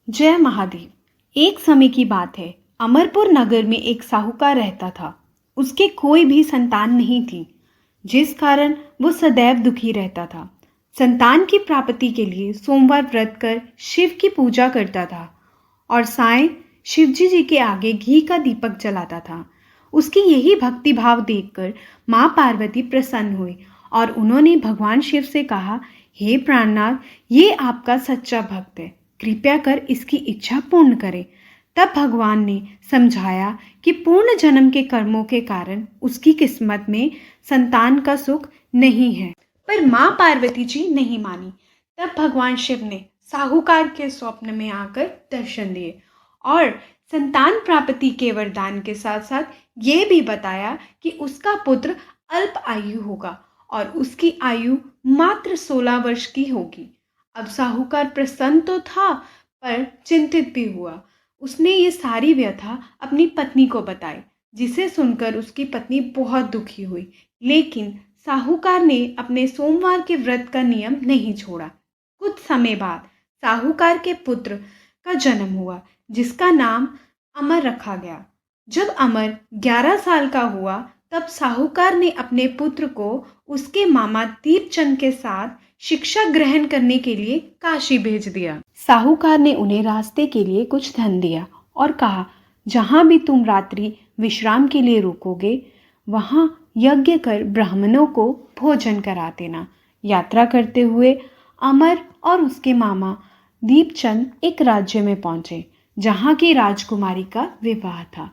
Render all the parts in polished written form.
जय महादेव। एक समय की बात है। अमरपुर नगर में एक साहूकार रहता था। उसके कोई भी संतान नहीं थी, जिस कारण वो सदैव दुखी रहता था। संतान की प्राप्ति के लिए सोमवार व्रत कर शिव की पूजा करता था और सायं शिवजी जी के आगे घी का दीपक जलाता था। उसकी यही भक्ति भाव देखकर माँ पार्वती प्रसन्न हुई और उन्होंने भगवान शिव से कहा, हे प्राणनाथ, ये आपका सच्चा भक्त है, कृपया कर इसकी इच्छा पूर्ण करें। तब भगवान ने समझाया कि पूर्ण जन्म के कर्मों के कारण उसकी किस्मत में संतान का सुख नहीं है। पर माँ पार्वती जी नहीं मानी। तब भगवान शिव ने साहूकार के स्वप्न में आकर दर्शन दिए और संतान प्राप्ति के वरदान के साथ साथ ये भी बताया कि उसका पुत्र अल्प आयु होगा और उसकी आयु मात्र 16 वर्ष की होगी। अब साहूकार प्रसन्न तो था पर चिंतित भी हुआ। उसने ये सारी व्यथा अपनी पत्नी को बताई, जिसे सुनकर उसकी पत्नी बहुत दुखी हुई। लेकिन साहूकार ने अपने सोमवार के व्रत का नियम नहीं छोड़ा। कुछ समय बाद साहूकार के पुत्र का जन्म हुआ, जिसका नाम अमर रखा गया। जब अमर 11 साल का हुआ तब साहूकार ने अपने पुत्र को उसके मामा दीपचंद के साथ शिक्षा ग्रहण करने के लिए काशी भेज दिया। साहूकार ने उन्हें रास्ते के लिए कुछ धन दिया और कहा, जहाँ भी तुम रात्रि विश्राम के लिए रुकोगे वहाँ यज्ञ कर ब्राह्मणों को भोजन करा देना। यात्रा करते हुए अमर और उसके मामा दीपचंद एक राज्य में पहुंचे, जहाँ की राजकुमारी का विवाह था।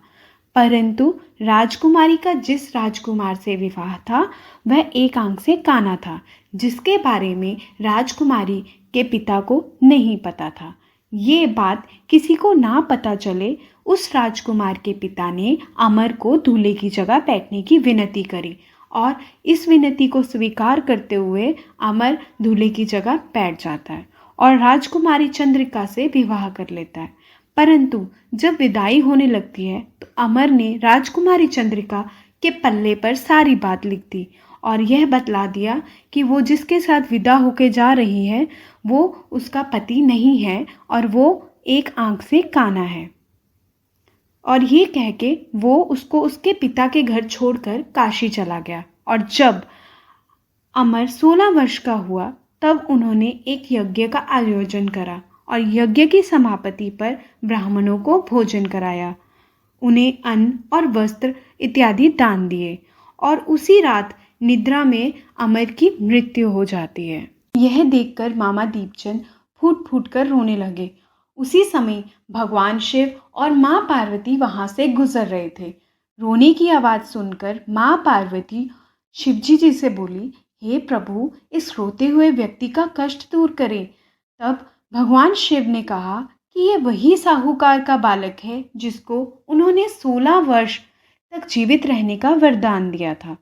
परंतु राजकुमारी का जिस राजकुमार से विवाह था वह एक आंख से काना था, जिसके बारे में राजकुमारी के पिता को नहीं पता था। ये बात किसी को ना पता चले, उस राजकुमार के पिता ने अमर को दूल्हे की जगह बैठने की विनती करी और इस विनती को स्वीकार करते हुए अमर दूल्हे की जगह बैठ जाता है और राजकुमारी चंद्रिका से विवाह कर लेता है। परंतु जब विदाई होने लगती है तो अमर ने राजकुमारी चंद्रिका के पल्ले पर सारी बात लिख दी और यह बतला दिया कि वो जिसके साथ विदा होके जा रही है वो उसका पति नहीं है और वो एक आंख से काना है। और ये कह के वो उसको उसके पिता के घर छोड़कर काशी चला गया। और जब अमर 16 वर्ष का हुआ तब उन्होंने एक यज्ञ का आयोजन करा और यज्ञ की समाप्ति पर ब्राह्मणों को भोजन कराया, उन्हें अन्न और वस्त्र इत्यादि दान दिए और उसी रात निद्रा में अमर की मृत्यु हो जाती है। यह देखकर मामा दीपचंद फूट फूट कर रोने लगे। उसी समय भगवान शिव और माँ पार्वती वहां से गुजर रहे थे। रोने की आवाज़ सुनकर माँ पार्वती शिवजी जी से बोली, हे प्रभु, इस रोते हुए व्यक्ति का कष्ट दूर करें। तब भगवान शिव ने कहा कि ये वही साहूकार का बालक है जिसको उन्होंने 16 वर्ष तक जीवित रहने का वरदान दिया था।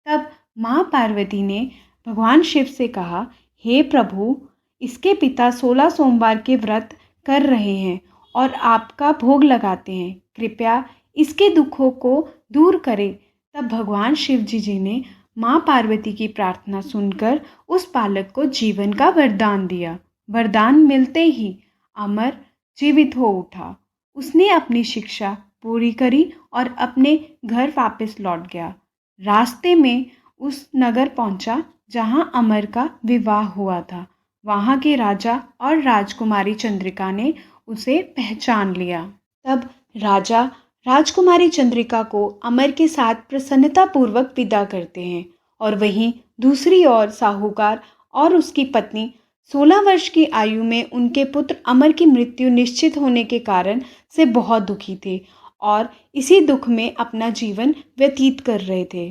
तब माँ पार्वती ने भगवान शिव से कहा, हे प्रभु, इसके पिता 16 सोमवार के व्रत कर रहे हैं और आपका भोग लगाते हैं, कृपया इसके दुखों को दूर करें। तब भगवान शिव जी ने माँ पार्वती की प्रार्थना सुनकर उस बालक को जीवन का वरदान दिया। वरदान मिलते ही अमर जीवित हो उठा। उसने अपनी शिक्षा पूरी करी और अपने घर वापस लौट गया। रास्ते में उस नगर पहुंचा जहां अमर का विवाह हुआ था। वहां के राजा और राजकुमारी चंद्रिका ने उसे पहचान लिया। तब राजा राजकुमारी चंद्रिका को अमर के साथ प्रसन्नतापूर्वक विदा करते हैं और वहीं दूसरी ओर साहूकार और उसकी पत्नी 16 वर्ष की आयु में उनके पुत्र अमर की मृत्यु निश्चित होने के कारण से बहुत दुखी थे और इसी दुख में अपना जीवन व्यतीत कर रहे थे।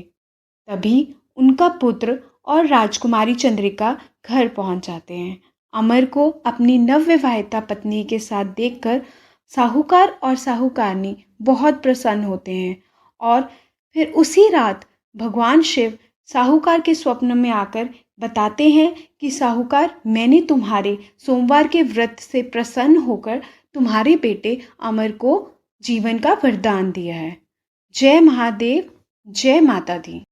तभी उनका पुत्र और राजकुमारी चंद्रिका घर पहुंच जाते हैं। अमर को अपनी नवविवाहिता पत्नी के साथ देखकर साहूकार और साहूकारनी बहुत प्रसन्न होते हैं और फिर उसी रात भगवान शिव साहूकार के स्वप्न में आकर बताते हैं कि साहूकार, मैंने तुम्हारे सोमवार के व्रत से प्रसन्न होकर तुम्हारे बेटे अमर को जीवन का वरदान दिया है। जय महादेव, जय माता दी।